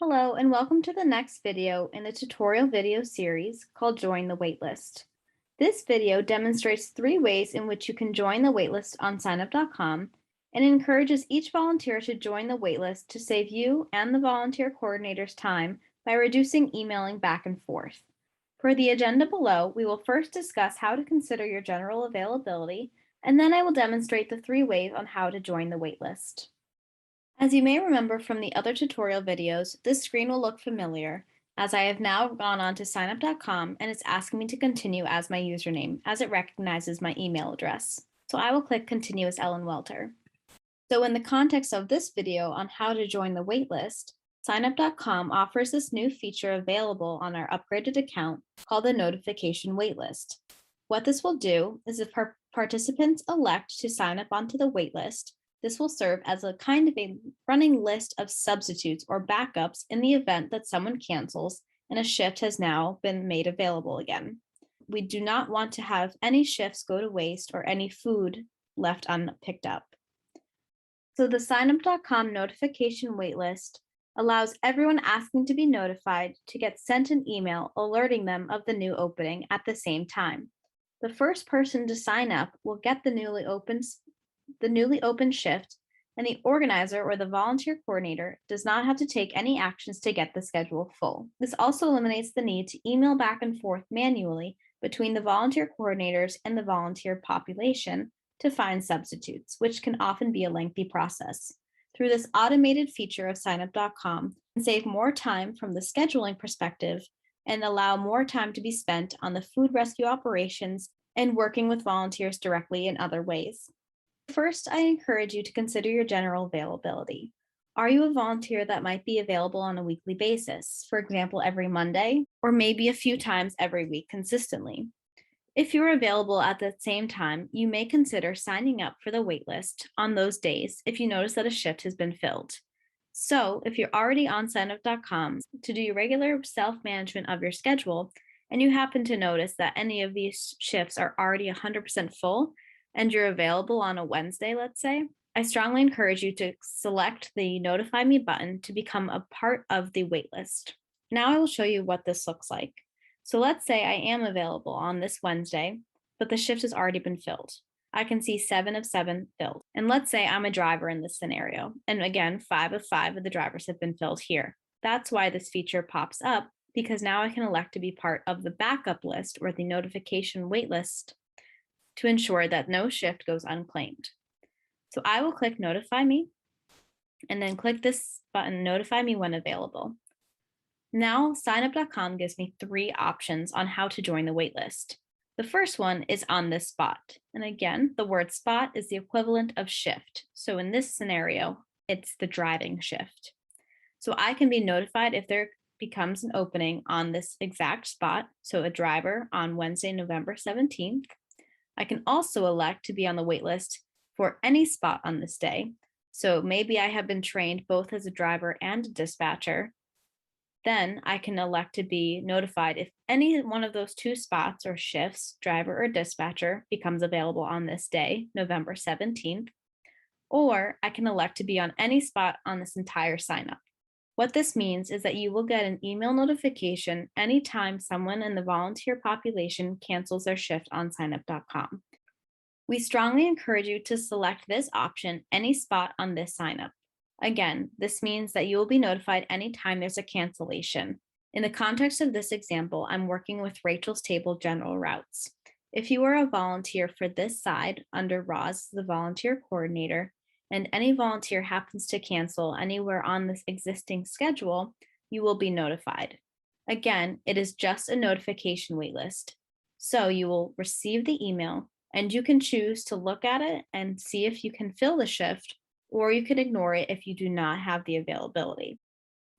Hello, and welcome to the next video in the tutorial video series called Join the Waitlist. This video demonstrates 3 ways in which you can join the waitlist on signup.com and encourages each volunteer to join the waitlist to save you and the volunteer coordinator's time by reducing emailing back and forth. Per the agenda below, we will first discuss how to consider your general availability, and then I will demonstrate the 3 ways on how to join the waitlist. As you may remember from the other tutorial videos, this screen will look familiar as I have now gone on to signup.com and it's asking me to continue as my username as it recognizes my email address. So I will click continue as Ellen Welter. So in the context of this video on how to join the waitlist, signup.com offers this new feature available on our upgraded account called the notification waitlist. What this will do is if participants elect to sign up onto the waitlist, this will serve as a kind of a running list of substitutes or backups in the event that someone cancels and a shift has now been made available again. We do not want to have any shifts go to waste or any food left unpicked up. So the signup.com notification waitlist allows everyone asking to be notified to get sent an email alerting them of the new opening at the same time. The first person to sign up will get the newly opened shift, and the organizer or the volunteer coordinator does not have to take any actions to get the schedule full. This also eliminates the need to email back and forth manually between the volunteer coordinators and the volunteer population to find substitutes, which can often be a lengthy process. Through this automated feature of signup.com, you can save more time from the scheduling perspective and allow more time to be spent on the food rescue operations and working with volunteers directly in other ways. First, I encourage you to consider your general availability. Are you a volunteer that might be available on a weekly basis, for example, every Monday, or maybe a few times every week consistently? If you're available at the same time, you may consider signing up for the waitlist on those days if you notice that a shift has been filled. So, if you're already on signup.com to do your regular self-management of your schedule, and you happen to notice that any of these shifts are already 100% full, and you're available on a Wednesday, let's say, I strongly encourage you to select the Notify Me button to become a part of the waitlist. Now I will show you what this looks like. So let's say I am available on this Wednesday, but the shift has already been filled. I can see 7 of 7 filled. And let's say I'm a driver in this scenario. And again, 5 of 5 of the drivers have been filled here. That's why this feature pops up, because now I can elect to be part of the backup list or the notification waitlist to ensure that no shift goes unclaimed. So I will click Notify Me and then click this button, Notify Me when available. Now, signup.com gives me 3 options on how to join the waitlist. The first one is on this spot. And again, the word spot is the equivalent of shift. So in this scenario, it's the driving shift. So I can be notified if there becomes an opening on this exact spot. So a driver on Wednesday, November 17th. I can also elect to be on the waitlist for any spot on this day. So maybe I have been trained both as a driver and a dispatcher. Then I can elect to be notified if any one of those 2 spots or shifts, driver or dispatcher, becomes available on this day, November 17th. Or I can elect to be on any spot on this entire signup. What this means is that you will get an email notification anytime someone in the volunteer population cancels their shift on signup.com. We strongly encourage you to select this option, any spot on this signup. Again, this means that you will be notified anytime there's a cancellation. In the context of this example, I'm working with Rachel's Table General Routes. If you are a volunteer for this side under Roz, the volunteer coordinator, and any volunteer happens to cancel anywhere on this existing schedule, you will be notified. Again, it is just a notification waitlist. So you will receive the email and you can choose to look at it and see if you can fill the shift, or you can ignore it if you do not have the availability.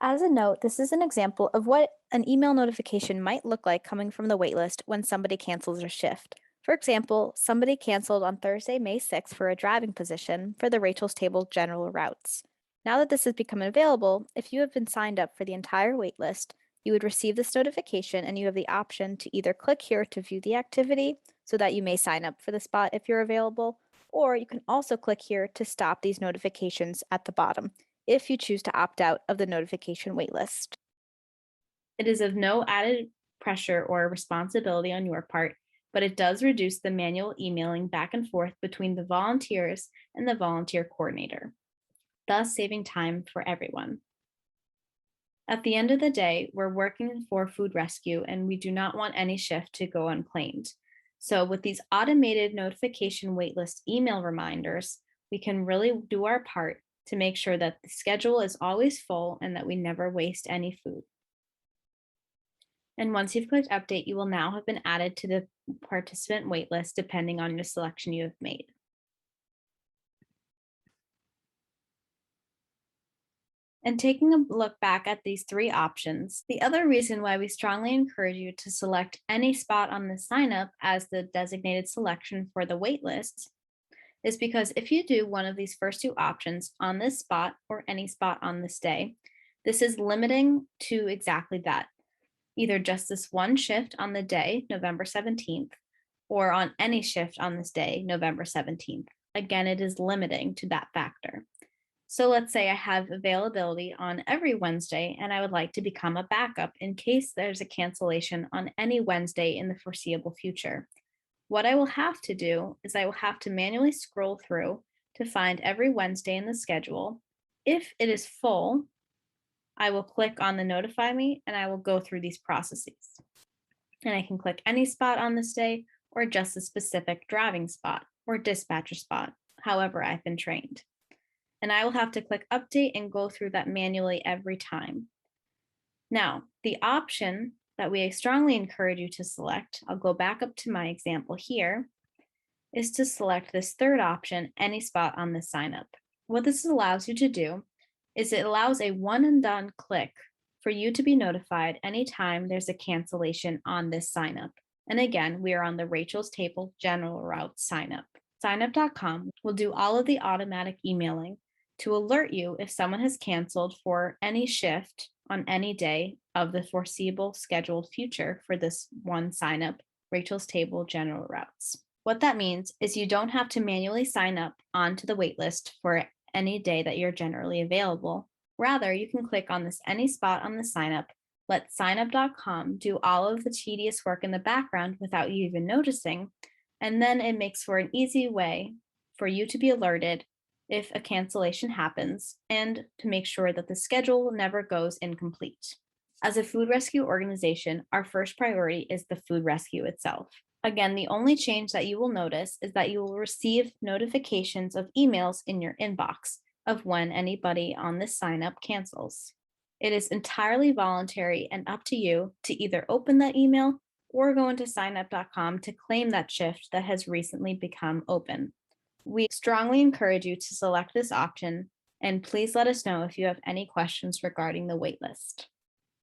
As a note, this is an example of what an email notification might look like coming from the waitlist when somebody cancels their shift. For example, somebody canceled on Thursday, May 6th for a driving position for the Rachel's Table General Routes. Now that this has become available, if you have been signed up for the entire waitlist, you would receive this notification and you have the option to either click here to view the activity so that you may sign up for the spot if you're available, or you can also click here to stop these notifications at the bottom if you choose to opt out of the notification waitlist. It is of no added pressure or responsibility on your part, but it does reduce the manual emailing back and forth between the volunteers and the volunteer coordinator, thus saving time for everyone. At the end of the day, we're working for food rescue and we do not want any shift to go unclaimed. So, with these automated notification waitlist email reminders, we can really do our part to make sure that the schedule is always full and that we never waste any food. And once you've clicked update, you will now have been added to the participant waitlist depending on your selection you have made. And taking a look back at these three options, the other reason why we strongly encourage you to select any spot on the sign up as the designated selection for the waitlist is because if you do one of these first two options on this spot or any spot on this day, this is limiting to exactly that, either just this one shift on the day, November 17th, or on any shift on this day, November 17th. Again, it is limiting to that factor. So let's say I have availability on every Wednesday and I would like to become a backup in case there's a cancellation on any Wednesday in the foreseeable future. What I will have to do is I will have to manually scroll through to find every Wednesday in the schedule. If it is full, I will click on the notify me and I will go through these processes. And I can click any spot on this day or just a specific driving spot or dispatcher spot, however I've been trained. And I will have to click update and go through that manually every time. Now, the option that we strongly encourage you to select, I'll go back up to my example here, is to select this third option, any spot on the sign up. What this allows you to do is it allows a one and done click for you to be notified anytime there's a cancellation on this sign up. And again, we are on the Rachel's Table General Route sign up. Signup.com will do all of the automatic emailing to alert you if someone has canceled for any shift on any day of the foreseeable scheduled future for this one sign up, Rachel's Table General Routes. What that means is you don't have to manually sign up onto the waitlist for any day that you're generally available. Rather, you can click on this any spot on the sign up, let signup.com do all of the tedious work in the background without you even noticing, and then it makes for an easy way for you to be alerted if a cancellation happens and to make sure that the schedule never goes incomplete. As a food rescue organization, our first priority is the food rescue itself. Again, the only change that you will notice is that you will receive notifications of emails in your inbox of when anybody on this sign up cancels. It is entirely voluntary and up to you to either open that email or go into signup.com to claim that shift that has recently become open. We strongly encourage you to select this option, and please let us know if you have any questions regarding the waitlist.